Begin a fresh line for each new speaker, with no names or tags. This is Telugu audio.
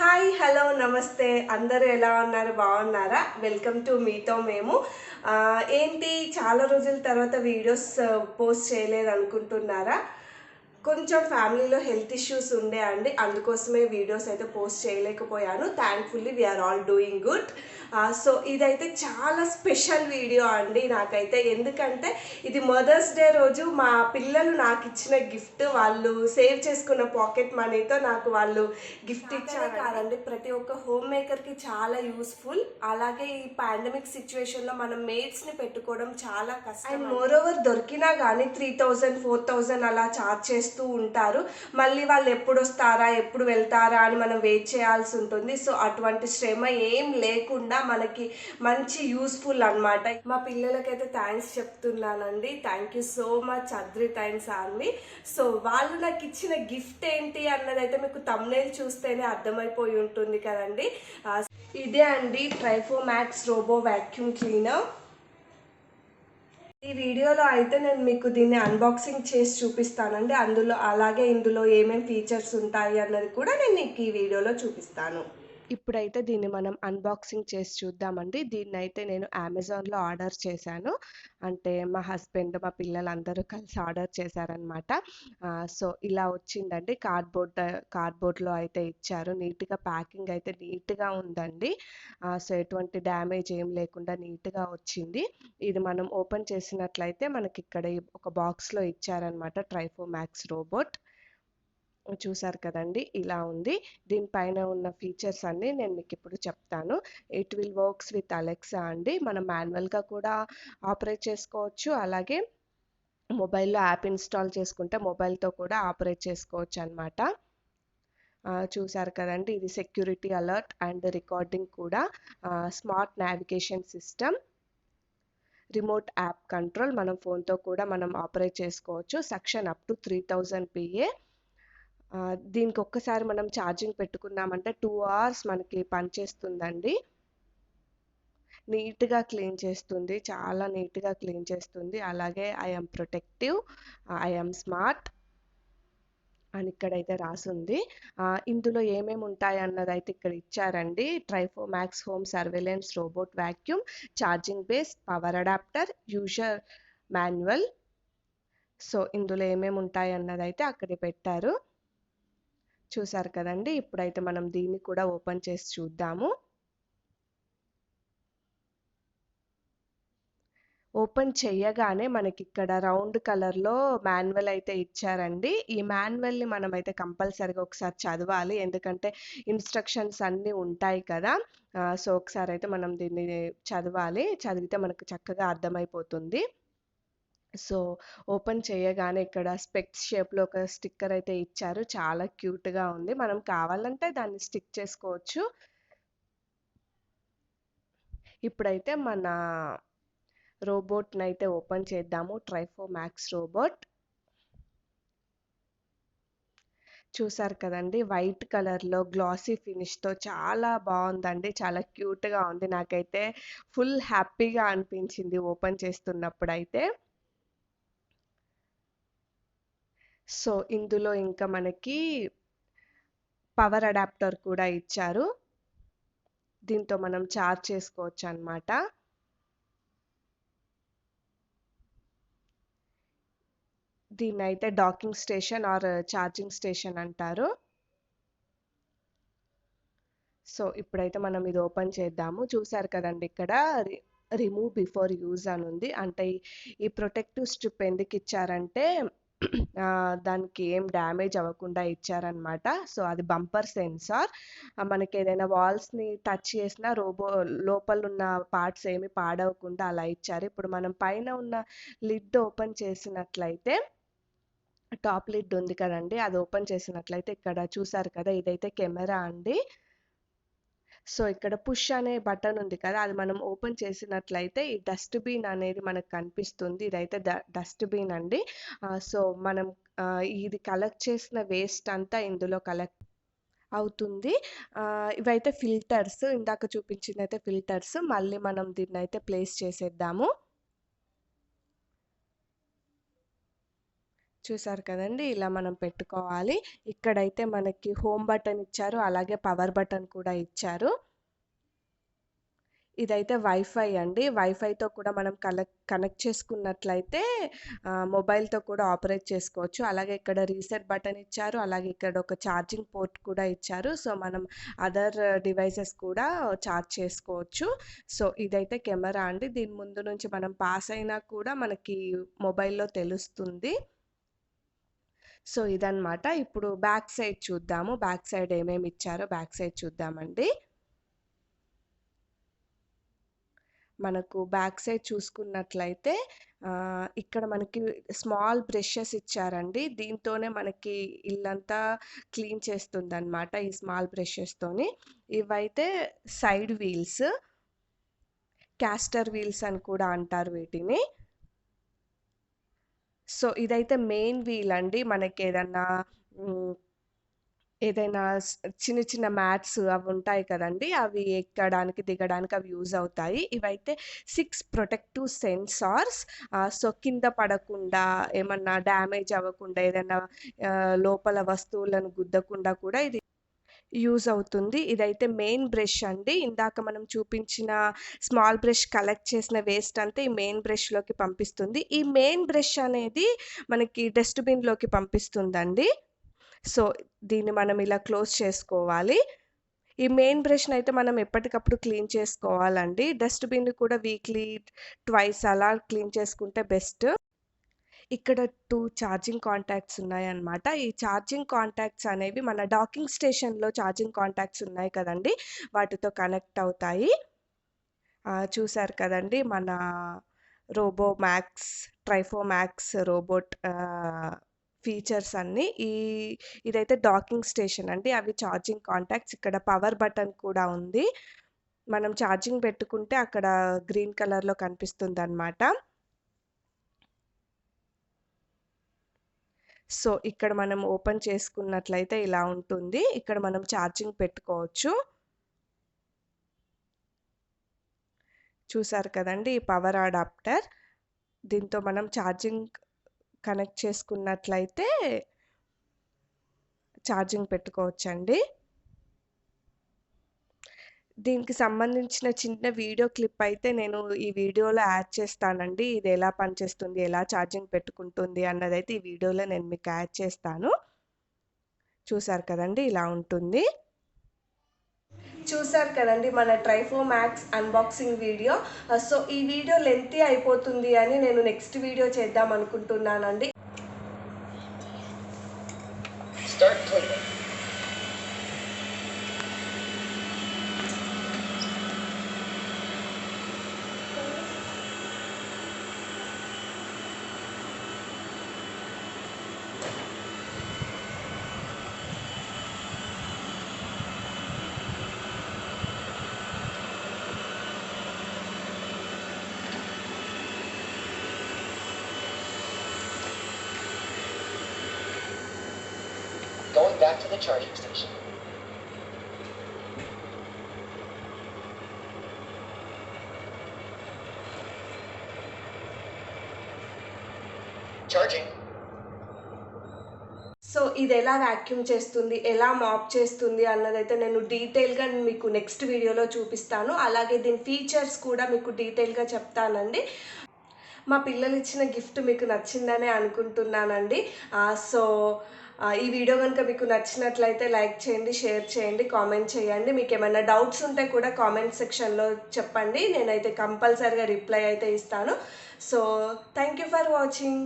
హాయ్ హలో నమస్తే అందరూ ఎలా ఉన్నారు బాగున్నారా వెల్కమ్ టు మీతో మేము ఏంటి చాలా రోజుల తర్వాత వీడియోస్ పోస్ట్ చేయలేదు అనుకుంటున్నారా కొంచెం ఫ్యామిలీలో హెల్త్ ఇష్యూస్ ఉండే అండి అందుకోసమే వీడియోస్ అయితే పోస్ట్ చేయలేకపోయాను thankfully we are all doing good so ఇదైతే చాలా స్పెషల్ వీడియో అండి నాకైతే ఎందుకంటే ఇది మదర్స్ డే రోజు మా పిల్లలు నాకు ఇచ్చిన గిఫ్ట్ వాళ్ళు సేవ్ చేసుకున్న పాకెట్ మనీతో నాకు వాళ్ళు గిఫ్ట్ ఇచ్చారు కాదండి ప్రతి ఒక్క హోమ్ మేకర్కి చాలా యూస్ఫుల్ అలాగే ఈ పాండమిక్ సిచ్యువేషన్లో మనం మేడ్స్ని పెట్టుకోవడం చాలా కష్టం అండ్ మోర్ ఓవర్ దొరికినా కానీ 3000 4000 అలా చార్జ్ చేస్తూ ఉంటారు మళ్ళీ వాళ్ళు ఎప్పుడు వస్తారా ఎప్పుడు వెళ్తారా అని మనం వెయిట్ చేయాల్సి ఉంటుంది సో అటువంటి శ్రమ ఏం లేకుండా మనకి మంచి యూస్ఫుల్ అనమాట మా పిల్లలకైతే థ్యాంక్స్ చెప్తున్నానండి థ్యాంక్ యూ సో మచ్ అద్రి థ్యాంక్స్ అండి సో వాళ్ళు నాకు ఇచ్చిన గిఫ్ట్ ఏంటి అన్నదైతే మీకు థంబ్నెయిల్ చూస్తేనే అర్థమైపోయి ఉంటుంది కదండి ఇదే అండి ట్రైఫోమాక్స్ రోబో వాక్యూమ్ క్లీనర్ ఈ వీడియోలో అయితే నేను మీకు దీన్ని అన్బాక్సింగ్ చేసి చూపిస్తానండి అలాగే ఇందులో ఏమేమి ఫీచర్స్ ఉంటాయి అన్నది కూడా నేను మీకు ఈ వీడియోలో చూపిస్తాను ఇప్పుడైతే దీన్ని మనం అన్బాక్సింగ్ చేసి చూద్దామండి దీన్ని అయితే నేను అమెజాన్లో ఆర్డర్ చేశాను అంటే మా హస్బెండ్ మా పిల్లలందరూ కలిసి ఆర్డర్ చేశారనమాట సో ఇలా వచ్చిందండి కార్డ్బోర్డ్లో అయితే ఇచ్చారు నీట్గా ప్యాకింగ్ అయితే నీట్గా ఉందండి సో ఎటువంటి డ్యామేజ్ ఏం లేకుండా నీట్గా వచ్చింది ఇది మనం ఓపెన్ చేసినట్లయితే మనకి ఇక్కడ ఒక బాక్స్లో ఇచ్చారనమాట ట్రైఫోమాక్స్ రోబోట్ చూసారు కదండి ఇలా ఉంది దీనిపైన ఉన్న ఫీచర్స్ అన్ని నేను మీకు ఇప్పుడు చెప్తాను it will works with Alexa అండి మనం మాన్యువల్గా కూడా ఆపరేట్ చేసుకోవచ్చు అలాగే మొబైల్లో యాప్ ఇన్స్టాల్ చేసుకుంటే మొబైల్తో కూడా ఆపరేట్ చేసుకోవచ్చు అనమాట చూసారు కదండి ఇది సెక్యూరిటీ అలర్ట్ అండ్ రికార్డింగ్ కూడా smart navigation system remote app control మనం ఫోన్తో కూడా మనం ఆపరేట్ చేసుకోవచ్చు సక్షన్ అప్ టు 3000 PA దీనికి ఒక్కసారి మనం ఛార్జింగ్ పెట్టుకున్నామంటే 2 hours మనకి పనిచేస్తుందండి నీట్గా క్లీన్ చేస్తుంది చాలా నీట్గా క్లీన్ చేస్తుంది అలాగే ఐఎమ్ ప్రొటెక్టివ్ ఐఎమ్ స్మార్ట్ అని ఇక్కడైతే రాసుంది ఇందులో ఏమేమి ఉంటాయి అన్నది అయితే ఇక్కడ ఇచ్చారండి Trifo Max home surveillance robot vacuum charging base power adapter user manual so ఇందులో ఏమేమి ఉంటాయి అన్నది అయితే అక్కడ పెట్టారు చూసారు కదండి ఇప్పుడైతే మనం దీన్ని కూడా ఓపెన్ చేసి చూద్దాము ఓపెన్ చేయగానే మనకి ఇక్కడ రౌండ్ కలర్లో మాన్యువల్ అయితే ఇచ్చారండి ఈ మాన్యువల్ని మనం అయితే కంపల్సరీగా ఒకసారి చదవాలి ఎందుకంటే ఇన్స్ట్రక్షన్స్ అన్నీ ఉంటాయి కదా సో ఒకసారి అయితే మనం దీన్ని చదవాలి చదివితే మనకు చక్కగా అర్థమైపోతుంది సో ఓపెన్ చేయగానే ఇక్కడ స్పెక్స్ షేప్లో ఒక స్టిక్కర్ అయితే ఇచ్చారు చాలా క్యూట్గా ఉంది మనం కావాలంటే దాన్ని స్టిక్ చేసుకోవచ్చు ఇప్పుడైతే మన రోబోట్ని అయితే ఓపెన్ చేద్దాము ట్రైఫోమాక్స్ రోబోట్ చూసారు కదండి వైట్ కలర్లో గ్లాసీ ఫినిష్తో చాలా బాగుందండి చాలా క్యూట్గా ఉంది నాకైతే ఫుల్ హ్యాపీగా అనిపించింది ఓపెన్ చేస్తున్నప్పుడు అయితే సో ఇందులో ఇంకా మనకి పవర్ అడాప్టర్ కూడా ఇచ్చారు దీంతో మనం చార్జ్ చేసుకోవచ్చు అన్నమాట దీన్ని అయితే docking station or charging station అంటారు సో ఇప్పుడైతే మనం ఇది ఓపెన్ చేద్దాము చూసారు కదండి ఇక్కడ రిమూవ్ బిఫోర్ యూజ్ అని ఉంది అంటే ఈ ప్రొటెక్టివ్ స్ట్రిప్ ఎందుకు ఇచ్చారంటే దానికి ఏం డ్యామేజ్ అవ్వకుండా ఇచ్చారనమాట సో అది బంపర్ సెన్సార్ మనకి ఏదైనా వాల్స్ని టచ్ చేసినా లోపల ఉన్న పార్ట్స్ ఏమి పాడవకుండా అలా ఇచ్చారు ఇప్పుడు మనం పైన ఉన్న లిడ్ ఓపెన్ చేసినట్లయితే టాప్ లిడ్ ఉంది కదండి అది ఓపెన్ చేసినట్లయితే ఇక్కడ చూసారు కదా ఇదైతే కెమెరా అండి సో ఇక్కడ పుష్ అనే బటన్ ఉంది కదా అది మనం ఓపెన్ చేసినట్లయితే ఈ డస్ట్బిన్ అనేది మనకు కనిపిస్తుంది ఇదైతే డస్ట్బిన్ అండి సో మనం ఇది కలెక్ట్ చేసిన వేస్ట్ అంతా ఇందులో కలెక్ట్ అవుతుంది ఇవైతే ఫిల్టర్స్ ఇందాక చూపించింది అయితే ఫిల్టర్స్ మళ్ళీ మనం దీన్ని అయితే ప్లేస్ చేసేద్దాము చూసారు కదండీ! ఇలా మనం పెట్టుకోవాలి. ఇక్కడైతే మనకి హోమ్ బటన్ ఇచ్చారు. అలాగే పవర్ బటన్ కూడా ఇచ్చారు. ఇదైతే వైఫై అండి. వైఫైతో కూడా మనం కనెక్ట్ చేసుకున్నట్లయితే మొబైల్‌తో కూడా ఆపరేట్ చేసుకోవచ్చు. అలాగే ఇక్కడ రీసెట్ బటన్ ఇచ్చారు. అలాగే ఇక్కడ ఒక ఛార్జింగ్ పోర్ట్ కూడా ఇచ్చారు. సో, మనం అదర్ డివైసెస్ కూడా చార్జ్ చేసుకోవచ్చు. సో, ఇదైతే కెమెరా అండి. దీని ముందు నుంచి మనం పాస్ అయినా కూడా మనకి మొబైల్‌లో తెలుస్తుంది. సో, ఇదనమాట. ఇప్పుడు బ్యాక్ సైడ్ చూద్దాము. బ్యాక్ సైడ్ ఏమేమి ఇచ్చారో బ్యాక్ సైడ్ చూద్దామండి. మనకు బ్యాక్ సైడ్ చూసుకున్నట్లయితే ఇక్కడ మనకి స్మాల్ బ్రషెస్ ఇచ్చారండి. దీంతోనే మనకి ఇల్లంతా క్లీన్ చేస్తుందనమాట ఈ స్మాల్ బ్రషెస్‌తోని. ఇవైతే సైడ్ వీల్స్, క్యాస్టర్ వీల్స్ అని కూడా అంటారు వీటిని. సో, ఇదైతే మెయిన్ వీల్ అండి. మనకేదన్నా ఏదైనా చిన్న చిన్న మ్యాట్స్ అవి ఉంటాయి కదండీ! అవి ఎక్కడానికి, దిగడానికి అవి యూజ్ అవుతాయి. ఇవైతే 6 ప్రొటెక్టివ్ సెన్సార్స్. సో, కింద పడకుండా, ఏమన్నా డ్యామేజ్ అవ్వకుండా, ఏదైనా లోపల వస్తువులను గుద్దకుండా కూడా ఇది యూజ్ అవుతుంది. ఇదైతే మెయిన్ బ్రష్ అండి. ఇందాక మనం చూపించిన స్మాల్ బ్రష్ కలెక్ట్ చేసిన వేస్ట్ అంతా ఈ మెయిన్ బ్రష్‌లోకి పంపిస్తుంది. ఈ మెయిన్ బ్రష్ అనేది మనకి డస్ట్‌బిన్‌లోకి పంపిస్తుందండి. సో, దీన్ని మనం ఇలా క్లోజ్ చేసుకోవాలి. ఈ మెయిన్ బ్రష్‌నయితే మనం ఎప్పటికప్పుడు క్లీన్ చేసుకోవాలండి. డస్ట్‌బిన్ కూడా వీక్లీ ట్వైస్ అలా క్లీన్ చేసుకుంటే బెస్ట్. ఇక్కడ 2 ఛార్జింగ్ కాంటాక్ట్స్ ఉన్నాయన్నమాట. ఈ ఛార్జింగ్ కాంటాక్ట్స్ అనేవి మన డాకింగ్ స్టేషన్‌లో ఛార్జింగ్ కాంటాక్ట్స్ ఉన్నాయి కదండీ! వాటితో కనెక్ట్ అవుతాయి. చూసారు కదండీ! మన robo Max, Trifo Max robot features అన్నీ. ఇదైతే డాకింగ్ స్టేషన్ అండి. అవి ఛార్జింగ్ కాంటాక్ట్స్. ఇక్కడ పవర్ బటన్ కూడా ఉంది. మనం ఛార్జింగ్ పెట్టుకుంటే అక్కడ గ్రీన్ కలర్‌లో కనిపిస్తుందనమాట. సో, ఇక్కడ మనం ఓపెన్ చేసుకున్నట్లయితే ఇలా ఉంటుంది. ఇక్కడ మనం ఛార్జింగ్ పెట్టుకోవచ్చు. చూసారు కదండీ! ఈ పవర్ అడాప్టర్. దీంతో మనం ఛార్జింగ్ కనెక్ట్ చేసుకున్నట్లయితే ఛార్జింగ్ పెట్టుకోవచ్చండి. దీనికి సంబంధించిన చిన్న వీడియో క్లిప్ అయితే నేను ఈ వీడియోలో యాడ్ చేస్తానండి. ఇది ఎలా పనిచేస్తుంది, ఎలా ఛార్జింగ్ పెట్టుకుంటుంది అన్నదైతే ఈ వీడియోలో నేను మీకు యాడ్ చేస్తాను. చూసారు కదండీ! ఇలా ఉంటుంది. చూసారు కదండి మన ట్రైఫో మ్యాక్స్ అన్బాక్సింగ్ వీడియో. సో, ఈ వీడియో లెంతీ అయిపోతుంది అని నేను నెక్స్ట్ వీడియో చేద్దాం అనుకుంటున్నానండి.
Start cleaning. Going back to the charging station. Charging.
So, ఇది ఎలా వాక్యూమ్ చేస్తుంది, ఎలా మాప్ చేస్తుంది అన్నదైతే నేను డీటెయిల్‌గా మీకు నెక్స్ట్ వీడియోలో చూపిస్తాను. అలాగే దీని ఫీచర్స్ కూడా మీకు డీటెయిల్‌గా చెప్తానండి. మా పిల్లలు ఇచ్చిన గిఫ్ట్ మీకు నచ్చిందనే అనుకుంటున్నానండి. సో, ఈ వీడియో కనుక మీకు నచ్చినట్లయితే లైక్ చేయండి, షేర్ చేయండి, కామెంట్ చేయండి. మీకు ఏమైనా డౌట్స్ ఉంటే కూడా కామెంట్ సెక్షన్‌లో చెప్పండి. నేనైతే కంపల్సరీగా రిప్లై అయితే ఇస్తాను. So, thank you for watching.